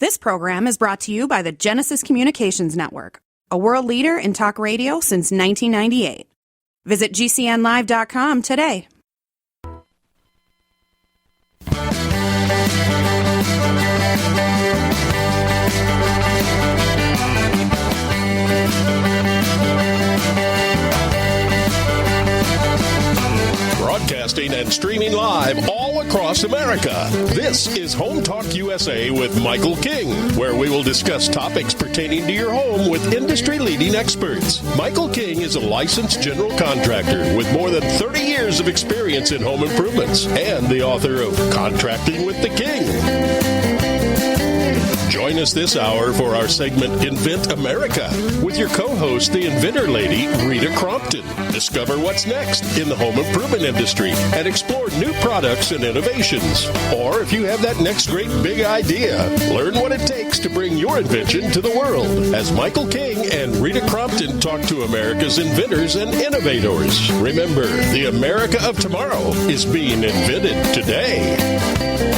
This program is brought to you by the Genesis Communications Network, a world leader in talk radio since 1998. Visit GCNlive.com today. Broadcasting and streaming live all across America. This is Home Talk USA with Michael King, where we will discuss topics pertaining to your home with industry-leading experts. Michael King is a licensed general contractor with more than 30 years of experience in home improvements and the author of Contracting with the King. Join us this hour for our segment Invent America with your co-host, the inventor lady, Rita Crompton. Discover what's next in the home improvement industry and explore new products and innovations. Or if you have that next great big idea, learn what it takes to bring your invention to the world as Michael King and Rita Crompton talk to America's inventors and innovators. Remember, the America of tomorrow is being invented today.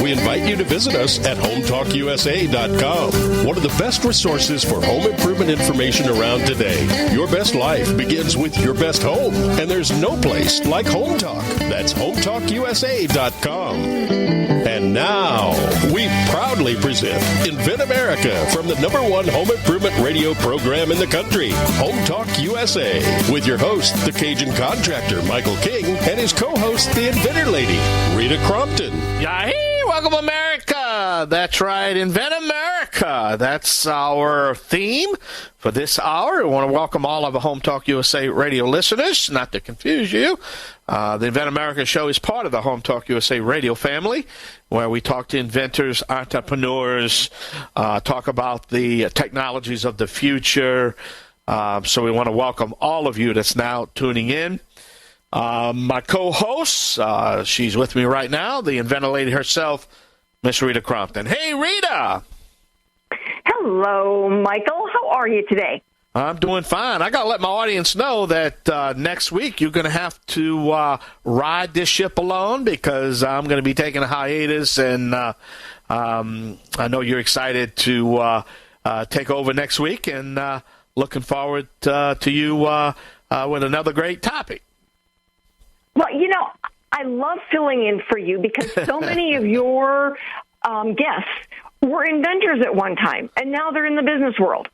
We invite you to visit us at HomeTalkUSA.com. One of the best resources for home improvement information around today. Your best life begins with your best home, and there's no place like Home Talk. That's HomeTalkUSA.com. And now, we proudly present Invent America from the #1 home improvement radio program in the country, Home Talk USA, with your host, the Cajun contractor, Michael King, and his co-host, the inventor lady, Rita Crompton. Yahee! Welcome, America! That's right, Invent America. That's our theme for this hour. I want to welcome all of the Home Talk USA radio listeners, not to confuse you. The Invent America show is part of the Home Talk USA radio family, where we talk to inventors, entrepreneurs, talk about the technologies of the future. So we want to welcome all of you that's now tuning in. My co-host, she's with me right now, the inventor lady herself, Miss Rita Crompton. Hey, Rita! Hello, Michael. How are you today? I'm doing fine. I got to let my audience know that next week you're going to have to ride this ship alone because I'm going to be taking a hiatus, and I know you're excited to take over next week, and looking forward to you with another great topic. Well, you know, I love filling in for you because so many of your guests were inventors at one time, and now they're in the business world.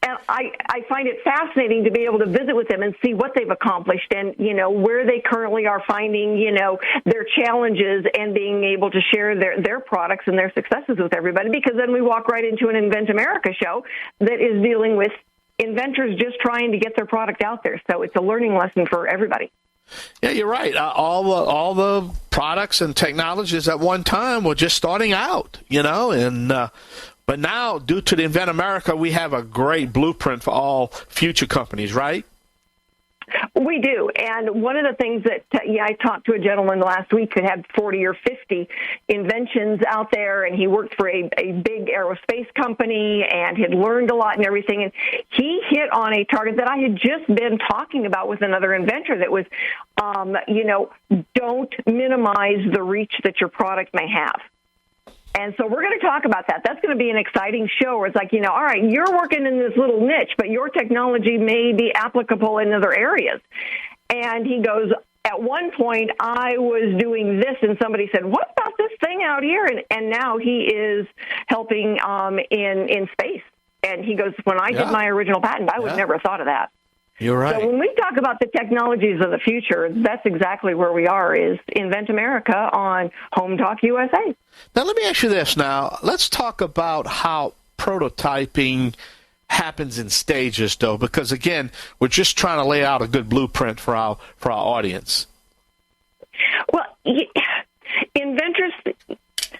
And I find it fascinating to be able to visit with them and see what they've accomplished and, you know, where they currently are finding, you know, their challenges and being able to share their products and their successes with everybody, because then we walk right into an Invent America show that is dealing with inventors just trying to get their product out there. So it's a learning lesson for everybody. Yeah, you're right. All the products and technologies at one time were just starting out, you know, and but now, due to the Invent America, we have a great blueprint for all future companies, right? We do. And one of the things that, I talked to a gentleman last week who had 40 or 50 inventions out there, and he worked for a big aerospace company and had learned a lot and everything. And he hit on a target that I had just been talking about with another inventor that was, don't minimize the reach that your product may have. And so we're going to talk about that. That's going to be an exciting show where it's like, you know, all right, you're working in this little niche, but your technology may be applicable in other areas. And he goes, at one point, I was doing this, and somebody said, what about this thing out here? And now he is helping in space. And he goes, when I did my original patent, I would never have thought of that. You're right. So when we talk about the technologies of the future, that's exactly where we are, is Invent America on Home Talk USA. Now, let me ask you this now. Let's talk about how prototyping happens in stages, though, because, again, we're just trying to lay out a good blueprint for our audience. Well, inventors,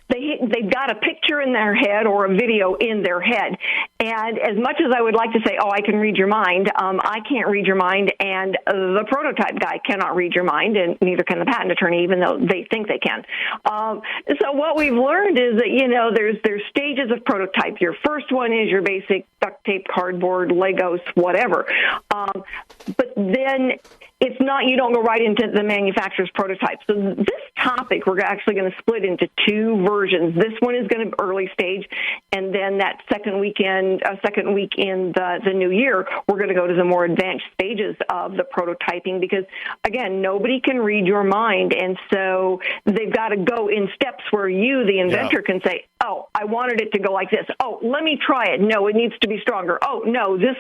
they've got a picture in their head or a video in their head, And as much as I would like to say, I can read your mind, I can't read your mind, and the prototype guy cannot read your mind, and neither can the patent attorney, even though they think they can. So what we've learned is that, there's stages of prototype. Your first one is your basic duct tape, cardboard, Legos, whatever. But then it's not, you don't go right into the manufacturer's prototype. So this topic, we're actually going to split into two versions. This one is going to be early stage, and then that second week in the new year, we're going to go to the more advanced stages of the prototyping because, again, nobody can read your mind, and so they've got to go in steps where you, the inventor, can say, I wanted it to go like this. Let me try it. No, it needs to be stronger. No, this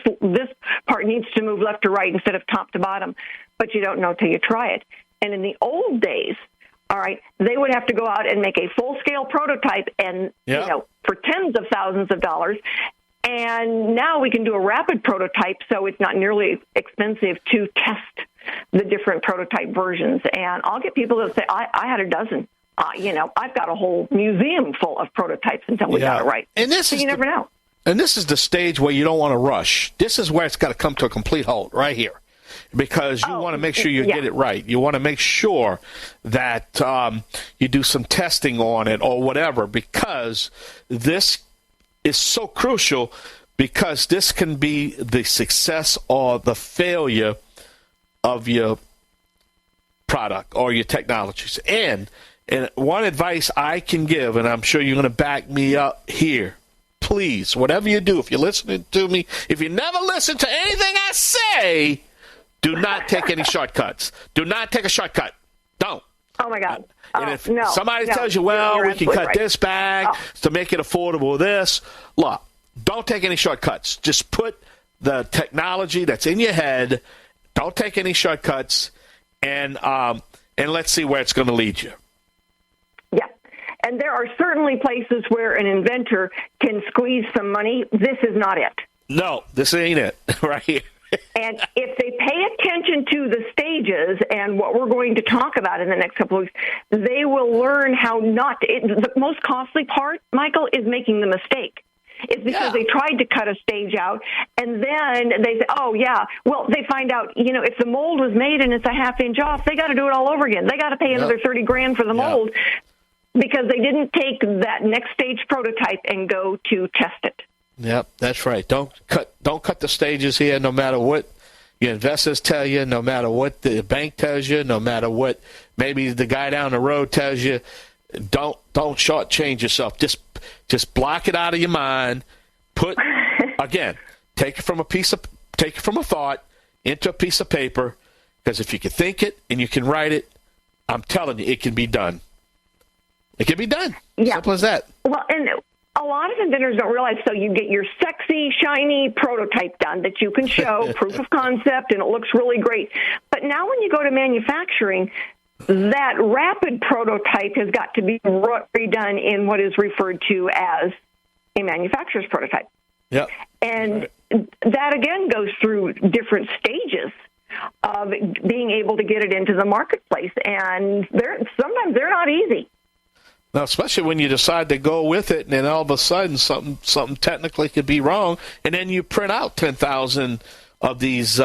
part needs to move left to right instead of top to bottom. But you don't know till you try it. And in the old days, they would have to go out and make a full-scale prototype and, for tens of thousands of dollars. And now we can do a rapid prototype, so it's not nearly expensive to test the different prototype versions. And I'll get people that say, I had a dozen. I've got a whole museum full of prototypes until we got it right. And this is never know. And this is the stage where you don't want to rush. This is where it's got to come to a complete halt right here. Because you want to make sure you get it right. You want to make sure that you do some testing on it or whatever, because this is so crucial, because this can be the success or the failure of your product or your technologies. And one advice I can give, and I'm sure you're going to back me up here, please, whatever you do, if you're listening to me, if you never listen to anything I say, do not take any shortcuts. Do not take a shortcut. Don't. Oh, my God. And if somebody tells you, we can cut this back to make it affordable, look, don't take any shortcuts. Just put the technology that's in your head. Don't take any shortcuts, and let's see where it's going to lead you. Yeah. And there are certainly places where an inventor can squeeze some money. This is not it. No, this ain't it right here. And if they pay attention to the stages and what we're going to talk about in the next couple of weeks, they will learn how not to. The most costly part, Michael, is making the mistake. It's because they tried to cut a stage out, and then they say, they find out, if the mold was made and it's a half inch off, they got to do it all over again. They got to pay another $30,000 for the mold because they didn't take that next stage prototype and go to test it. Yep, that's right. Don't cut the stages here, no matter what your investors tell you, no matter what the bank tells you, no matter what maybe the guy down the road tells you. Don't shortchange yourself. Just block it out of your mind. Take it from a thought into a piece of paper, because if you can think it and you can write it, I'm telling you, it can be done. It can be done. Yeah. Simple as that. Well, and a lot of inventors don't realize, so you get your sexy, shiny prototype done that you can show, proof of concept, and it looks really great. But now when you go to manufacturing, that rapid prototype has got to be redone in what is referred to as a manufacturer's prototype. Yep. And that, again, goes through different stages of being able to get it into the marketplace. And sometimes they're not easy. Now, especially when you decide to go with it, and then all of a sudden something technically could be wrong, and then you print out 10,000 of these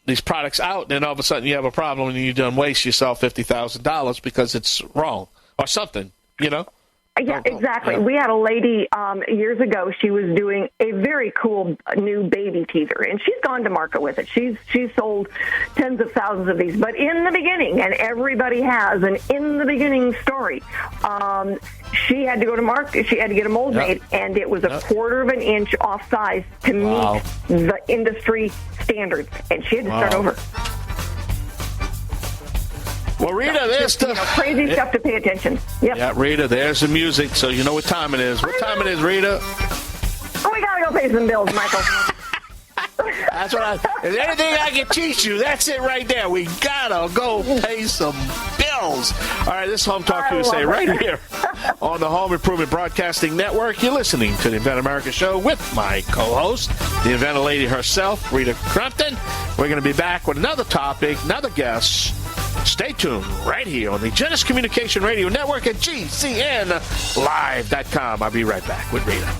these products out, and then all of a sudden you have a problem, and you done waste yourself $50,000 because it's wrong or something, Yeah, exactly. Yeah. We had a lady years ago. She was doing a very cool new baby teether, and she's gone to market with it. She's sold tens of thousands of these. But in the beginning, and everybody has an in the beginning story, she had to go to market. She had to get a mold made, and it was a quarter of an inch off size to meet the industry standards, and she had to start over. Well, Rita, there's crazy stuff to pay attention. Yep. Yeah, Rita, there's the music, so you know what time it is. What time it is, Rita? Oh, we gotta go pay some bills, Michael. That's what if anything I can teach you, that's it right there. We gotta go pay some bills. All right, this is HomeTalkUSA right here on the Home Improvement Broadcasting Network. You're listening to the Invent America Show with my co-host, the inventor lady herself, Rita Crumpton. We're going to be back with another topic, another guest, Stay tuned right here on the Genesis Communication Radio Network at GCNlive.com. I'll be right back with Rita.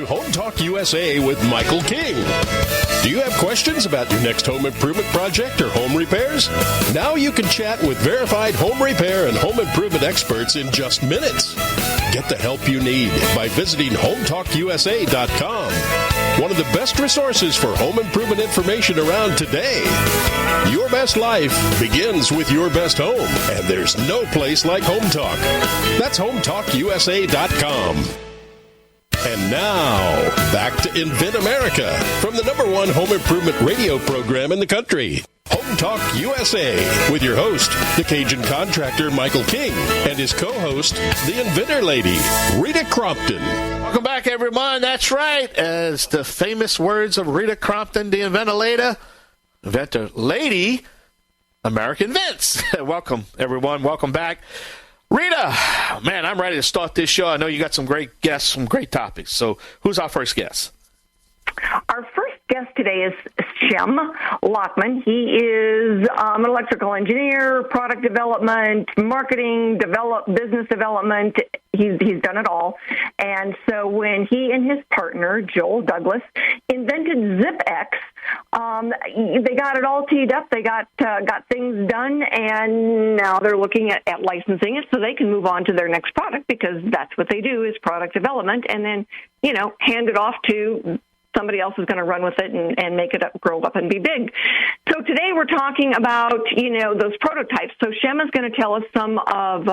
HomeTalkUSA with Michael King. Do you have questions about your next home improvement project or home repairs? Now you can chat with verified home repair and home improvement experts in just minutes. Get the help you need by visiting HomeTalkUSA.com. One of the best resources for home improvement information around today. Your best life begins with your best home, and there's no place like HomeTalk. That's HomeTalkUSA.com. And now, back to Invent America from the #1 home improvement radio program in the country. Home Talk USA with your host, the Cajun contractor Michael King, and his co-host, the inventor lady, Rita Crompton. Welcome back, everyone. That's right. As the famous words of Rita Crompton, the inventor lady, America Invents. Welcome, everyone. Welcome back. Rita, man, I'm ready to start this show. I know you got some great guests, some great topics. So who's our first guest? Our first guest today is Shem Lachhman. He is an electrical engineer, product development, marketing, business development. He's done it all. And so when he and his partner, Joel Douglas, invented ZipX, they got it all teed up. They got things done, and now they're looking at licensing it so they can move on to their next product, because that's what they do, is product development, and then, hand it off to somebody else is going to run with it and make it grow up and be big. So today we're talking about, those prototypes. So Shem is going to tell us some of,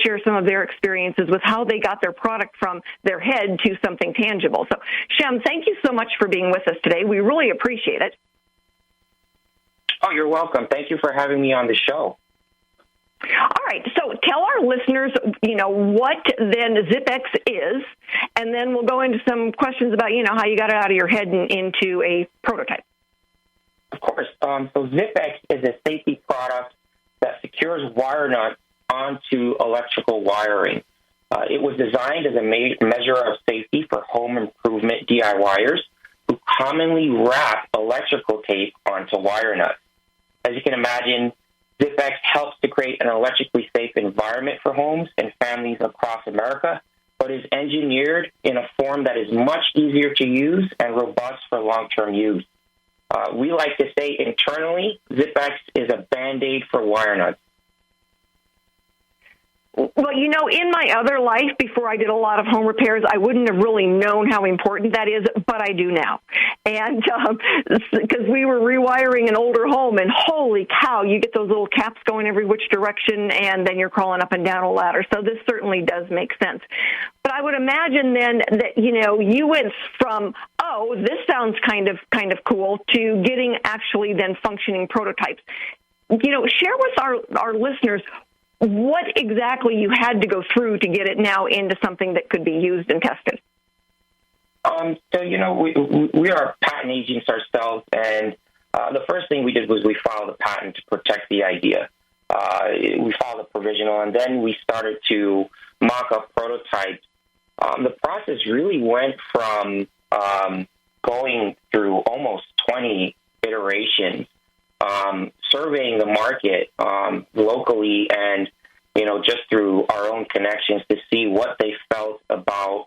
share some of their experiences with how they got their product from their head to something tangible. So Shem, thank you so much for being with us today. We really appreciate it. Oh, you're welcome. Thank you for having me on the show. All right, so tell our listeners, what then ZipX is, and then we'll go into some questions about, how you got it out of your head and into a prototype. Of course. So ZipX is a safety product that secures wire nuts onto electrical wiring. It was designed as a measure of safety for home improvement DIYers who commonly wrap electrical tape onto wire nuts. As you can imagine, ZipX helps to create an electrically safe environment for homes and families across America, but is engineered in a form that is much easier to use and robust for long-term use. We like to say internally, ZipX is a Band-Aid for wire nuts. Well, in my other life, before I did a lot of home repairs, I wouldn't have really known how important that is, but I do now. And because we were rewiring an older home, and holy cow, you get those little caps going every which direction, and then you're crawling up and down a ladder. So this certainly does make sense. But I would imagine then that, you went from, this sounds kind of cool, to getting actually then functioning prototypes. Share with our listeners what exactly you had to go through to get it now into something that could be used and tested. We are patent agents ourselves, and the first thing we did was we filed a patent to protect the idea. We filed a provisional, and then we started to mock up prototypes. The process really went from going through almost 20 iterations, surveying the market locally and, just through our own connections to see what they felt about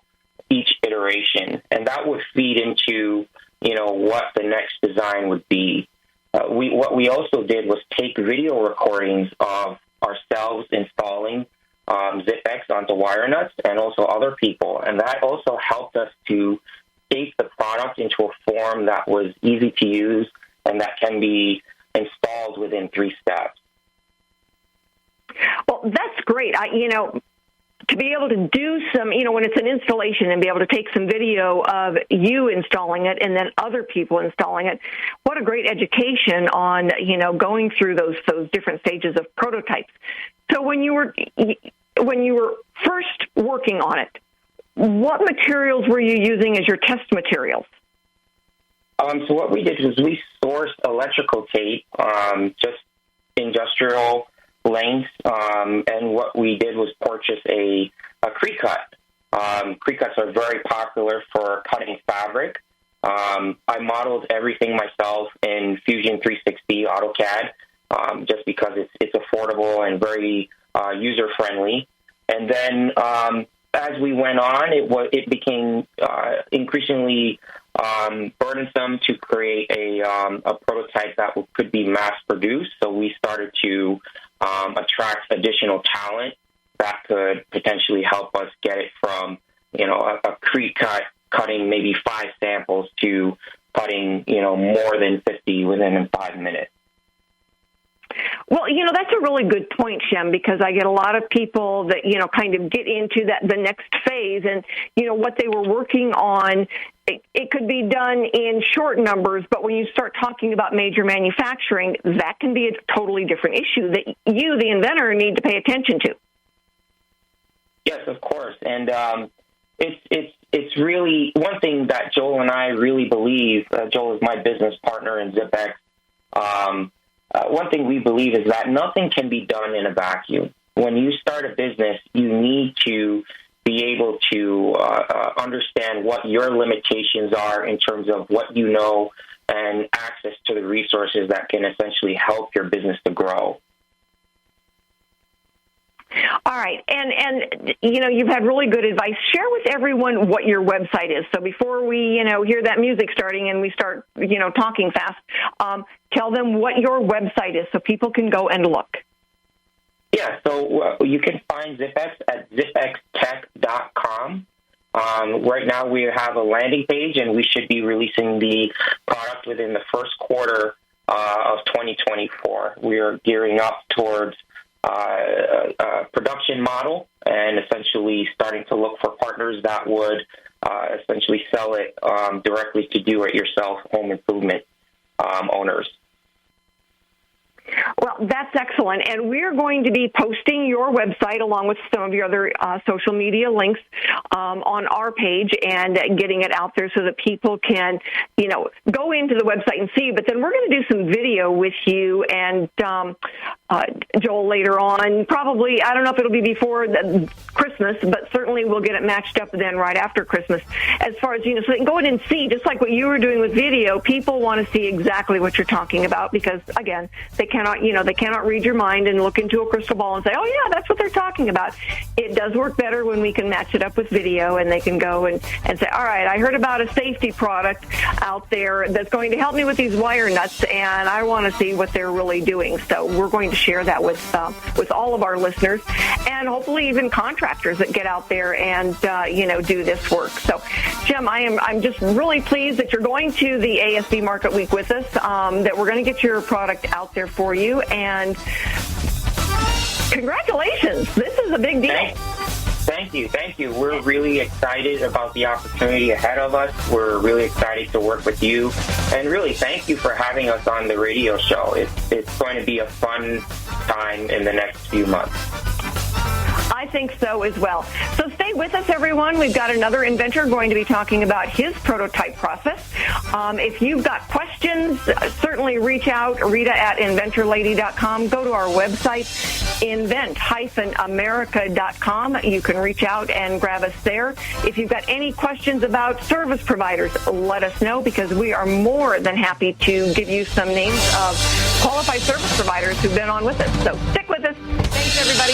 each iteration. And that would feed into, what the next design would be. What we also did was take video recordings of ourselves installing ZipX onto wire nuts and also other people. And that also helped us to shape the product into a form that was easy to use and that can be installed within 3 steps. Well, that's great. to be able to do some, when it's an installation and be able to take some video of you installing it and then other people installing it, what a great education on, going through those different stages of prototypes. So when you were first working on it, what materials were you using as your test materials? So what we did was we sourced electrical tape, just industrial lengths, and what we did was purchase a creek cut. Creek cuts are very popular for cutting fabric. I modeled everything myself in Fusion 360 AutoCAD, just because it's affordable and very user-friendly. And then as we went on, it became increasingly burdensome to create a prototype that could be mass-produced. So we started to attract additional talent that could potentially help us get it from, a creek cut, cutting maybe 5 samples to cutting, more than 50 within 5 minutes. Well, that's a really good point, Shem, because I get a lot of people that, kind of get into the next phase and, what they were working on, it could be done in short numbers, but when you start talking about major manufacturing, that can be a totally different issue that you, the inventor, need to pay attention to. Yes, of course. And it's really one thing that Joel and I really believe. Joel is my business partner in ZipX. One thing we believe is that nothing can be done in a vacuum. When you start a business, you need to be able to understand what your limitations are in terms of what you know and access to the resources that can essentially help your business to grow. All right. And you've had really good advice. Share with everyone what your website is. So before we, hear that music starting and we start, talking fast, tell them what your website is so people can go and look. Yeah, so you can find ZipX at zipxtech.com. Right now we have a landing page, and we should be releasing the product within the first quarter of 2024. We are gearing up towards a production model and essentially starting to look for partners that would essentially sell it directly to do-it-yourself home improvement owners. Well, that's excellent. And we're going to be posting your website along with some of your other social media links on our page and getting it out there so that people can, go into the website and see. But then we're going to do some video with you and Joel later on. Probably, I don't know if it'll be before Christmas, but certainly we'll get it matched up then right after Christmas. As far as, so they can go in and see, just like what you were doing with video, people want to see exactly what you're talking about because, again, they cannot read your mind and look into a crystal ball and say, oh, yeah, that's what they're talking about. It does work better when we can match it up with video and they can go and say, all right, I heard about a safety product out there that's going to help me with these wire nuts, and I want to see what they're really doing. So we're going to share that with all of our listeners and hopefully even contractors that get out there and, do this work. So, Shem, I'm just really pleased that you're going to the ASB Market Week with us, that we're going to get your product out there for you, and congratulations. This is a big deal. Thank you. We're really excited about the opportunity ahead of us. We're really excited to work with you, and really thank you for having us on the radio show. It's going to be a fun time in the next few months. I think so as well. So stay with us, everyone. We've got another inventor going to be talking about his prototype process. If you've got questions, certainly reach out, Rita at inventorlady.com. Go to our website, invent-america.com. You can reach out and grab us there. If you've got any questions about service providers, let us know because we are more than happy to give you some names of qualified service providers who've been on with us. So stick with us. Thanks, everybody.